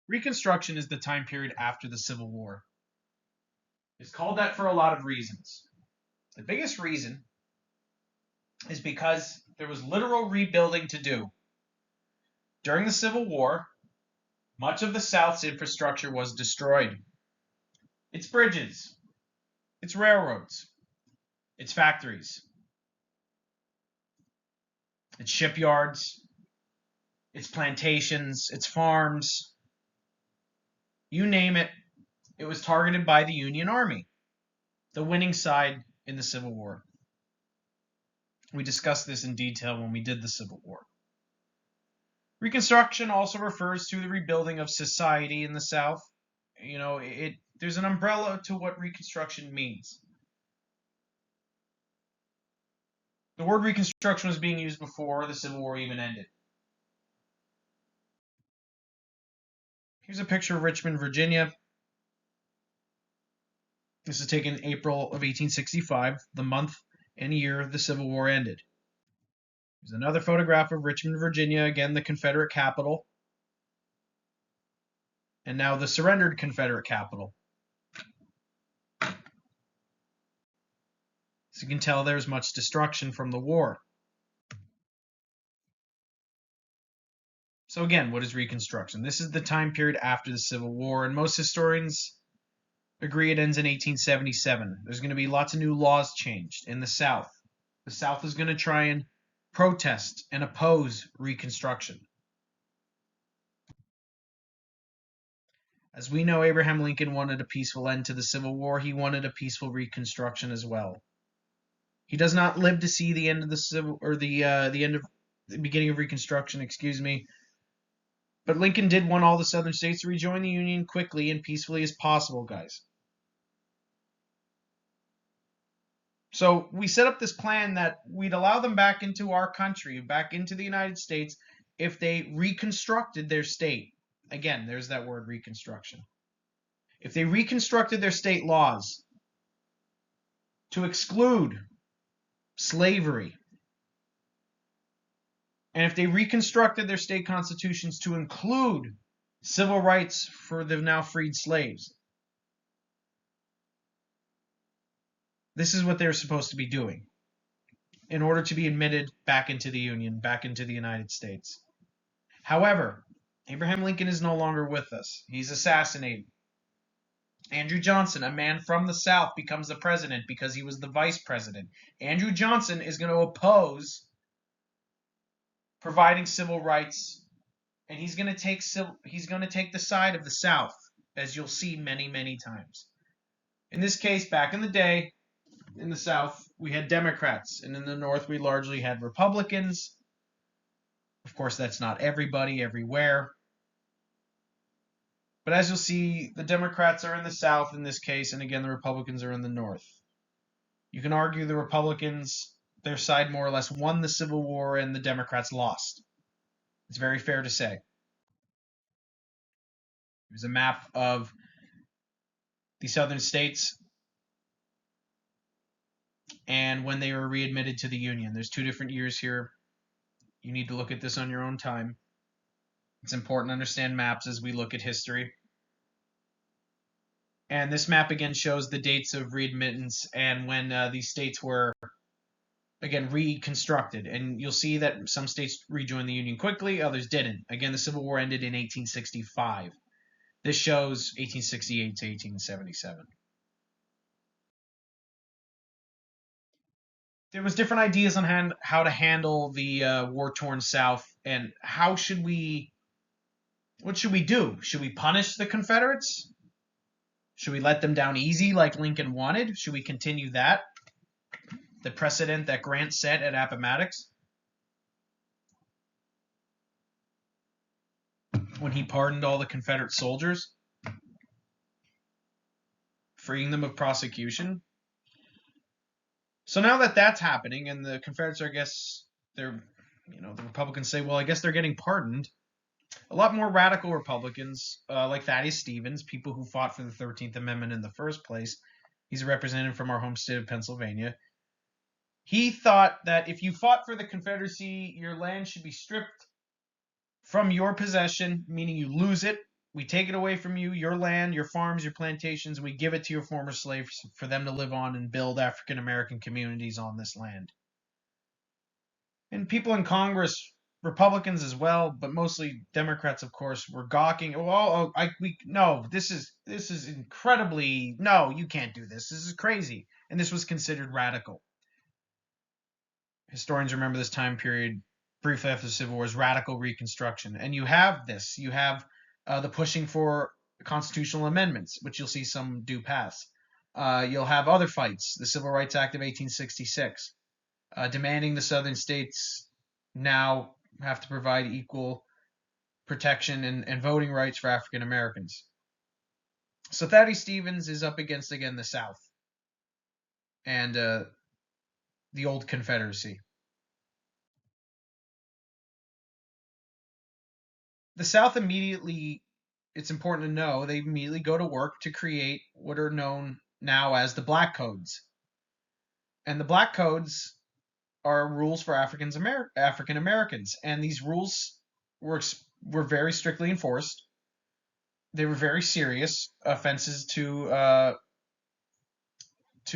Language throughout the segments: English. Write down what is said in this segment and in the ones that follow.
Reconstruction is the time period after the Civil War. It's called that for a lot of reasons. The biggest reason is because there was literal rebuilding to do. During the Civil War, much of the South's infrastructure was destroyed. Its bridges, its railroads, its factories, its shipyards, its plantations, its farms, you name it, it was targeted by the Union Army, the winning side in the Civil War. We discussed this in detail when we did the Civil War. Reconstruction also refers to the rebuilding of society in the South. There's an umbrella to what Reconstruction means. The word Reconstruction was being used before the Civil War even ended. Here's a picture of Richmond, Virginia. This is taken in April of 1865, the month and year the Civil War ended. Here's another photograph of Richmond, Virginia, again the Confederate capital, and now the surrendered Confederate capital. As you can tell, there's much destruction from the war. So again, what is Reconstruction? This is the time period after the Civil War, and most historians agree it ends in 1877. There's going to be lots of new laws changed in the South. The South is going to try and protest and oppose Reconstruction. As we know, Abraham Lincoln wanted a peaceful end to the Civil War. He wanted a peaceful Reconstruction as well. He does not live to see the end of the beginning of Reconstruction, But Lincoln did want all the southern states to rejoin the Union quickly and peacefully as possible, guys. So we set up this plan that we'd allow them back into our country, back into the United States, if they reconstructed their state. Again, there's that word, reconstruction. If they reconstructed their state laws to exclude slavery, and if they reconstructed their state constitutions to include civil rights for the now freed slaves, this is what they're supposed to be doing in order to be admitted back into the Union, back into the United States. However, Abraham Lincoln is no longer with us. He's assassinated. Andrew Johnson, a man from the South, becomes the president because he was the vice president. Andrew Johnson is going to oppose providing civil rights, and he's going to take the side of the South, as you'll see many, many times. In this case, back in the day, in the South, we had Democrats, and in the North, we largely had Republicans. Of course, that's not everybody everywhere. But as you'll see, the Democrats are in the South in this case, and again, the Republicans are in the North. You can argue the Republicans, their side more or less won the Civil War, and the Democrats lost. It's very fair to say. Here's a map of the southern states and when they were readmitted to the Union. There's two different years here. You need to look at this on your own time. It's important to understand maps as we look at history. And this map again shows the dates of readmittance and when these states were, again, reconstructed. And you'll see that some states rejoined the Union quickly, others didn't. Again, the Civil War ended in 1865. This shows 1868 to 1877. There was different ideas on how to handle the war-torn South, and what should we do? Should we punish the Confederates? Should we let them down easy like Lincoln wanted? Should we continue that? The precedent that Grant set at Appomattox when he pardoned all the Confederate soldiers, freeing them of prosecution. So now that that's happening, and the Confederates are, the Republicans say, well, I guess they're getting pardoned. A lot more radical Republicans, like Thaddeus Stevens, people who fought for the 13th Amendment in the first place. He's a representative from our home state of Pennsylvania. He thought that if you fought for the Confederacy, your land should be stripped from your possession, meaning you lose it We take it away from you, your land, your farms, your plantations, and we give it to your former slaves for them to live on and build African American communities on this land. And people in Congress, Republicans as well, but mostly Democrats, of course, were gawking. No, this is incredibly, no, you can't do this. This is crazy. And this was considered radical. Historians remember this time period briefly after the Civil War as radical Reconstruction. And you have this. You have the pushing for constitutional amendments, which you'll see some do pass. You'll have other fights, the Civil Rights Act of 1866, demanding the southern states now have to provide equal protection and voting rights for African Americans. So Thaddeus Stevens is up against, again, the South and the old Confederacy. The South immediately, it's important to know, they immediately go to work to create what are known now as the Black Codes. And the Black Codes are rules for African Americans, and these rules were very strictly enforced. They were very serious offenses to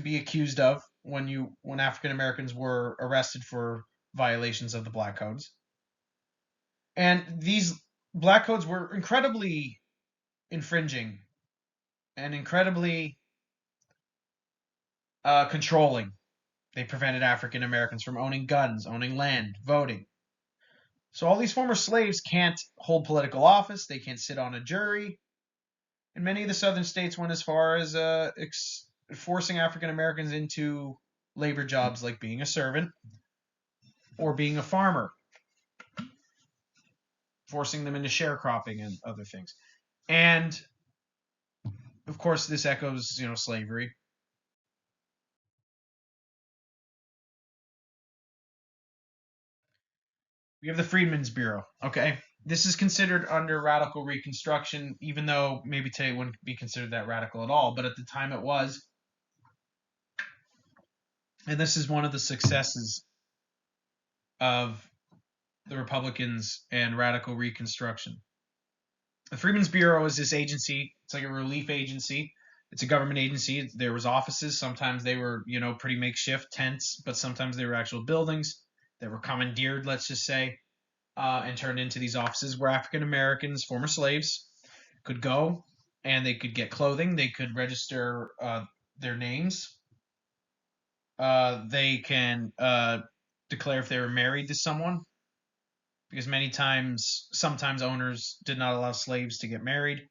be accused of when African Americans were arrested for violations of the Black Codes. And these Black Codes were incredibly infringing and incredibly controlling. They prevented African Americans from owning guns, owning land, voting. So all these former slaves can't hold political office. They can't sit on a jury. And many of the southern states went as far as forcing African Americans into labor jobs like being a servant or being a farmer, forcing them into sharecropping and other things. And of course, this echoes, slavery. We have the Freedmen's Bureau. Okay, this is considered under radical Reconstruction, even though maybe today wouldn't be considered that radical at all, but at the time it was. And this is one of the successes of the Republicans and radical Reconstruction. The Freedmen's Bureau is this agency. It's like a relief agency. It's a government agency. There was offices. Sometimes they were, pretty makeshift tents, but sometimes they were actual buildings that were commandeered, let's just say, and turned into these offices where African Americans, former slaves, could go and they could get clothing. They could register their names. They can declare if they were married to someone, because sometimes owners did not allow slaves to get married.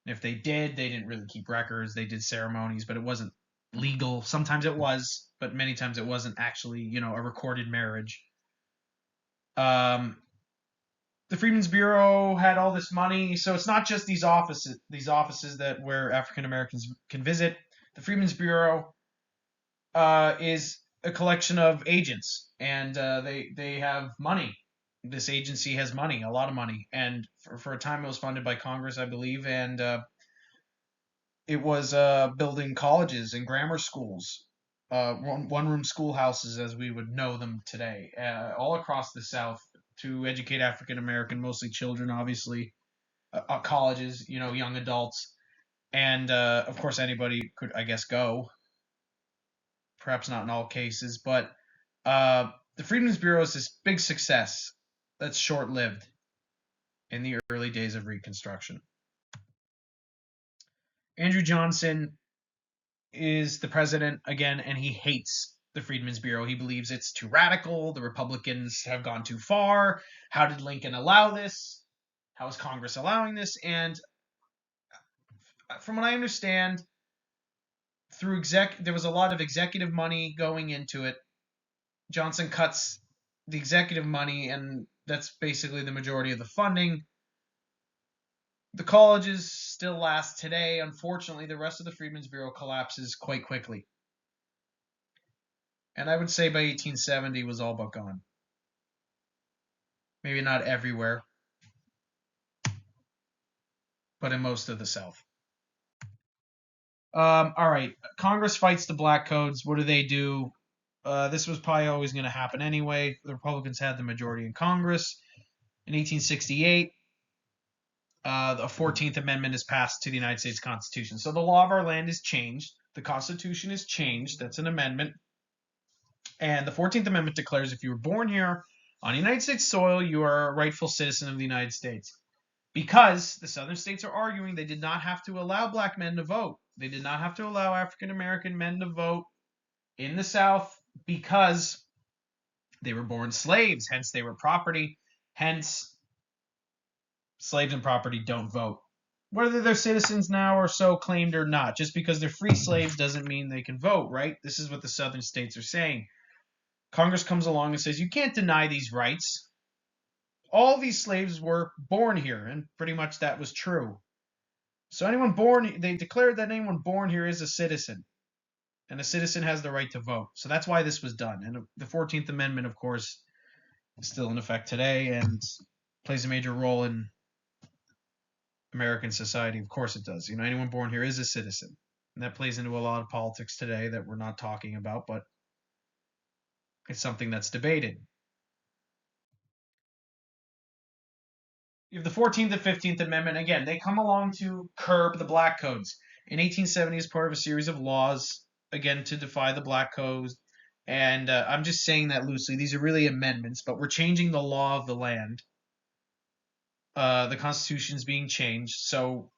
If they did, they didn't really keep records. They did ceremonies, but it wasn't legal. Sometimes it was, but many times it wasn't actually, a recorded marriage. The Freedmen's Bureau had all this money, so it's not just these offices that where African Americans can visit. The Freedmen's Bureau is a collection of agents, and they have money. This agency has money, a lot of money, and for a time it was funded by Congress, I believe, and it was building colleges and grammar schools, one-room schoolhouses as we would know them today, all across the South to educate African American, mostly children, obviously, colleges, young adults, and of course anybody could, I guess, go. Perhaps not in all cases, but the Freedmen's Bureau is this big success that's short-lived in the early days of Reconstruction. Andrew Johnson is the president again, and he hates the Freedmen's Bureau. He believes it's too radical. The Republicans have gone too far. How did Lincoln allow this? How is Congress allowing this? And from what I understand, there was a lot of executive money going into it. Johnson cuts the executive money, and that's basically the majority of the funding. The colleges still last today. Unfortunately, the rest of the Freedmen's Bureau collapses quite quickly. And I would say by 1870 it was all but gone. Maybe not everywhere, but in most of the South. All right, Congress fights the Black Codes. What do? This was probably always going to happen anyway. The Republicans had the majority in Congress. In 1868, the 14th Amendment is passed to the United States Constitution. So the law of our land is changed. The Constitution is changed. That's an amendment. And the 14th Amendment declares if you were born here on United States soil, you are a rightful citizen of the United States. Because the southern states are arguing they did not have to allow black men to vote. They did not have to allow African American men to vote in the South because they were born slaves, hence they were property, hence slaves and property don't vote. Whether they're citizens now or so claimed or not, just because they're free slaves doesn't mean they can vote, right? This is what the southern states are saying. Congress comes along and says, you can't deny these rights. All these slaves were born here, and pretty much that was true. So anyone born, they declared that anyone born here is a citizen, and a citizen has the right to vote. So that's why this was done. And the 14th Amendment, of course, is still in effect today and plays a major role in American society. Of course it does. Anyone born here is a citizen. And that plays into a lot of politics today that we're not talking about, but it's something that's debated. You have the 14th and 15th Amendment. Again, they come along to curb the black codes. In 1870, as part of a series of laws, again, to defy the black codes. And I'm just saying that loosely. These are really amendments, but we're changing the law of the land. The Constitution's being changed. So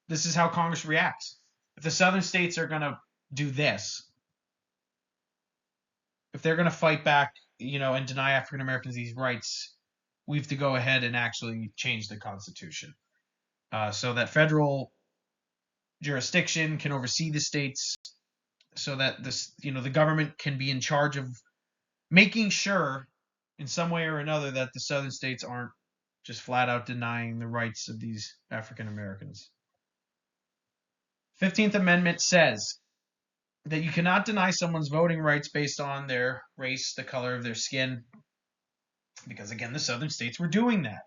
this is how Congress reacts. If the southern states are going to do this, if they're going to fight back, and deny African Americans these rights, we have to go ahead and actually change the Constitution so that federal jurisdiction can oversee the states, so that the government can be in charge of making sure, in some way or another, that the southern states aren't just flat out denying the rights of these African Americans. 15th Amendment says that you cannot deny someone's voting rights based on their race, the color of their skin, because again, the southern states were doing that.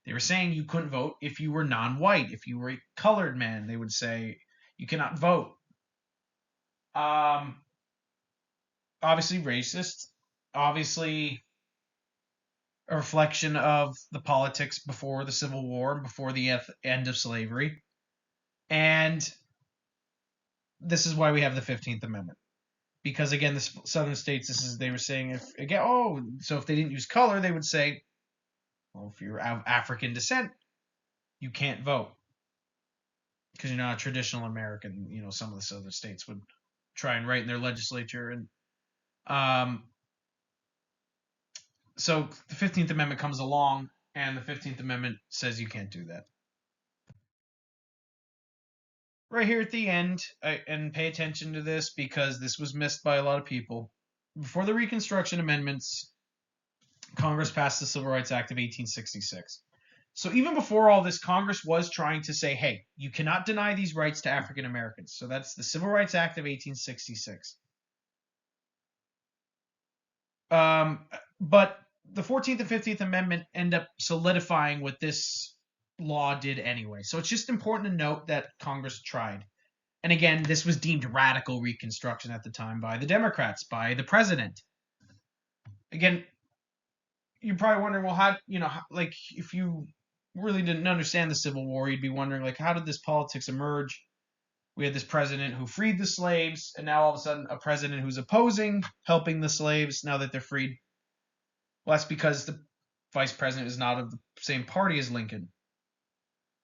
They were saying you couldn't vote if you were non-white. If you were a colored man, they would say you cannot vote. Obviously racist. Obviously a reflection of the politics before the Civil War, before the end of slavery. And this is why we have the 15th Amendment. Because again, the southern states, they were saying so if they didn't use color, they would say, well, if you're of African descent, you can't vote because you're not a traditional American. Some of the southern states would try and write in their legislature, and so the 15th Amendment comes along, and the 15th Amendment says you can't do that. Right here at the end, and pay attention to this because this was missed by a lot of people. Before the Reconstruction Amendments, Congress passed the Civil Rights Act of 1866. So even before all this, Congress was trying to say, hey, you cannot deny these rights to African Americans. So that's the Civil Rights Act of 1866. But the 14th and 15th Amendment end up solidifying what this law did anyway. So it's just important to note that Congress tried. And again, this was deemed radical Reconstruction at the time by the Democrats, by the president. Again, you're probably wondering, well, how, if you really didn't understand the Civil War, you'd be wondering, how did this politics emerge? We had this president who freed the slaves, and now all of a sudden a president who's opposing helping the slaves now that they're freed. Well, that's because the vice president is not of the same party as Lincoln.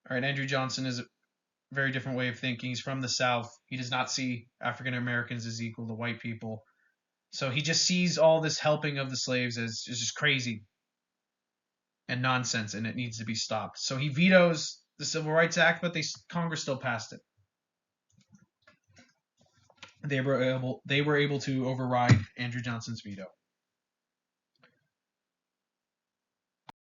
All right, Andrew Johnson is a very different way of thinking. He's from the South. He does not see African Americans as equal to white people. So he just sees all this helping of the slaves as just crazy and nonsense, and it needs to be stopped. So he vetoes the Civil Rights Act, but Congress still passed it. They were able to override Andrew Johnson's veto.